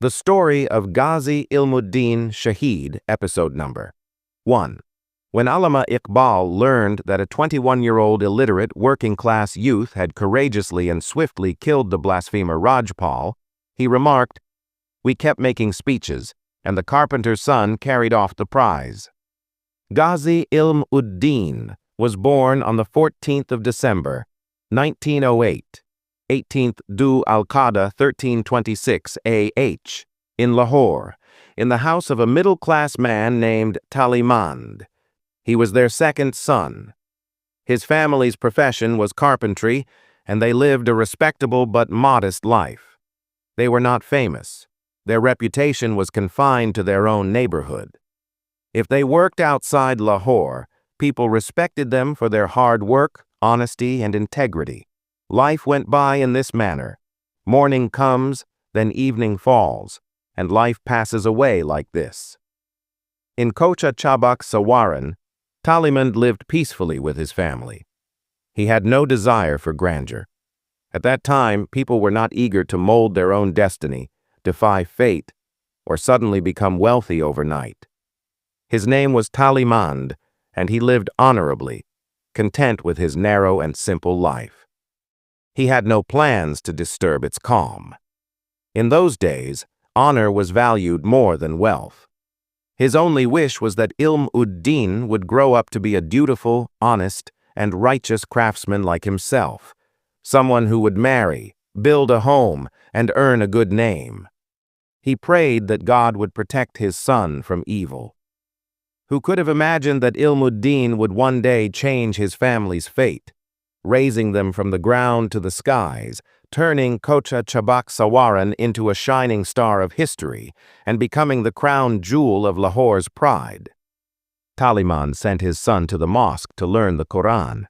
The story of Ghazi Ilmuddin Shaheed, episode number 1. When Allama Iqbal learned that a 21-year-old illiterate working-class youth had courageously and swiftly killed the blasphemer Rajpal, he remarked, "We kept making speeches, and the carpenter's son carried off the prize." Ghazi Ilmuddin was born on the 14th of December, 1908. 18th Dhu al-Qa'dah 1326 AH, in Lahore, in the house of a middle-class man named Talimand. He was their second son. His family's profession was carpentry, and they lived a respectable but modest life. They were not famous. Their reputation was confined to their own neighborhood. If they worked outside Lahore, people respected them for their hard work, honesty, and integrity. Life went by in this manner. Morning comes, then evening falls, and life passes away like this. In Kocha Chabak Sawaran, Talimand lived peacefully with his family. He had no desire for grandeur. At that time, people were not eager to mold their own destiny, defy fate, or suddenly become wealthy overnight. His name was Talimand, and he lived honorably, content with his narrow and simple life. He had no plans to disturb its calm. In those days, honor was valued more than wealth. His only wish was that Ilm-ud-Din would grow up to be a dutiful, honest, and righteous craftsman like himself, someone who would marry, build a home, and earn a good name. He prayed that God would protect his son from evil. Who could have imagined that Ilm-ud-Din would one day change his family's fate, raising them from the ground to the skies, turning Kocha Chabak Sawaran into a shining star of history, and becoming the crown jewel of Lahore's pride? Talimand sent his son to the mosque to learn the Quran.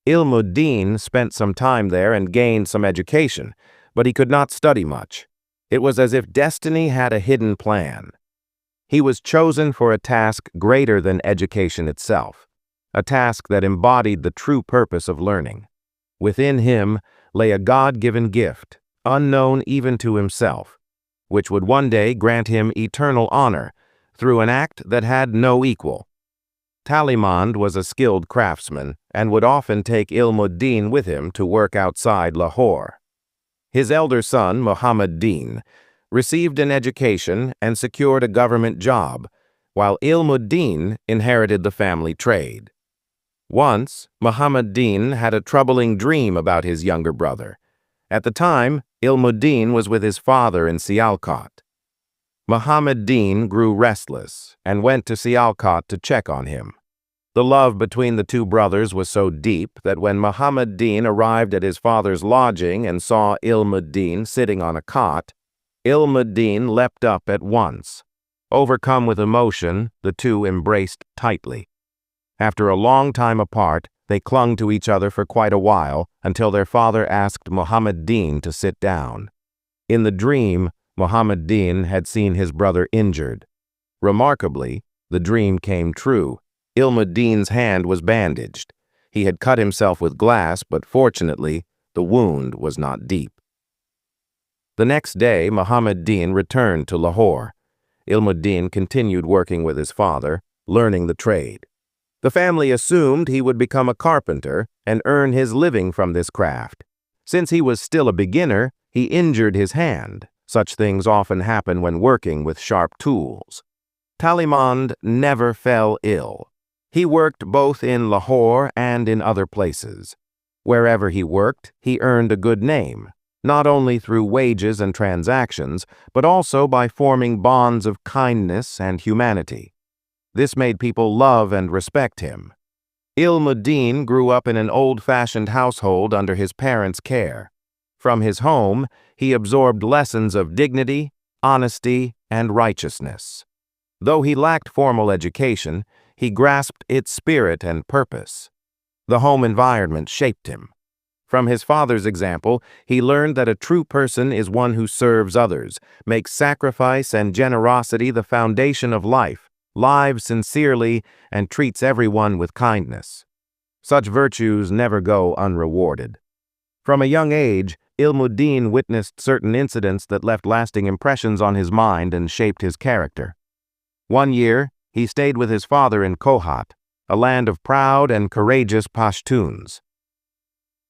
Ilm-ud-Din spent some time there and gained some education, but he could not study much. It was as if destiny had a hidden plan. He was chosen for a task greater than education itself, a task that embodied the true purpose of learning. Within him lay a God-given gift, unknown even to himself, which would one day grant him eternal honor through an act that had no equal. Talimand was a skilled craftsman and would often take Ilm-ud-Din with him to work outside Lahore. His elder son, Muhammad Din, received an education and secured a government job, while Ilm-ud-Din inherited the family trade. Once, Muhammad Din had a troubling dream about his younger brother. At the time, Ilm-ud-Din was with his father in Sialkot. Muhammad Din grew restless and went to Sialkot to check on him. The love between the two brothers was so deep that when Muhammad Din arrived at his father's lodging and saw Ilm-ud-Din sitting on a cot, Ilm-ud-Din leapt up at once. Overcome with emotion, the two embraced tightly. After a long time apart, they clung to each other for quite a while until their father asked Muhammad Din to sit down. In the dream, Muhammad Din had seen his brother injured. Remarkably, the dream came true. Ilm-ud-Din's hand was bandaged. He had cut himself with glass, but fortunately, the wound was not deep. The next day, Muhammad Din returned to Lahore. Ilm-ud-Din continued working with his father, learning the trade. The family assumed he would become a carpenter and earn his living from this craft. Since he was still a beginner, he injured his hand. Such things often happen when working with sharp tools. Talimand never fell ill. He worked both in Lahore and in other places. Wherever he worked, he earned a good name, not only through wages and transactions, but also by forming bonds of kindness and humanity. This made people love and respect him. Ilm-ud-Din grew up in an old-fashioned household under his parents' care. From his home, he absorbed lessons of dignity, honesty, and righteousness. Though he lacked formal education, he grasped its spirit and purpose. The home environment shaped him. From his father's example, he learned that a true person is one who serves others, makes sacrifice and generosity the foundation of life, lives sincerely, and treats everyone with kindness. Such virtues never go unrewarded. From a young age, Ilmuddin witnessed certain incidents that left lasting impressions on his mind and shaped his character. One year, he stayed with his father in Kohat, a land of proud and courageous Pashtuns.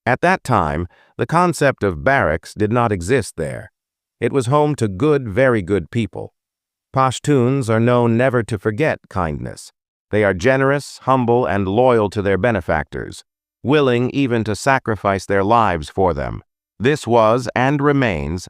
At that time, the concept of barracks did not exist there. It was home to good, very good people. Pashtuns are known never to forget kindness. They are generous, humble, and loyal to their benefactors, willing even to sacrifice their lives for them. This was and remains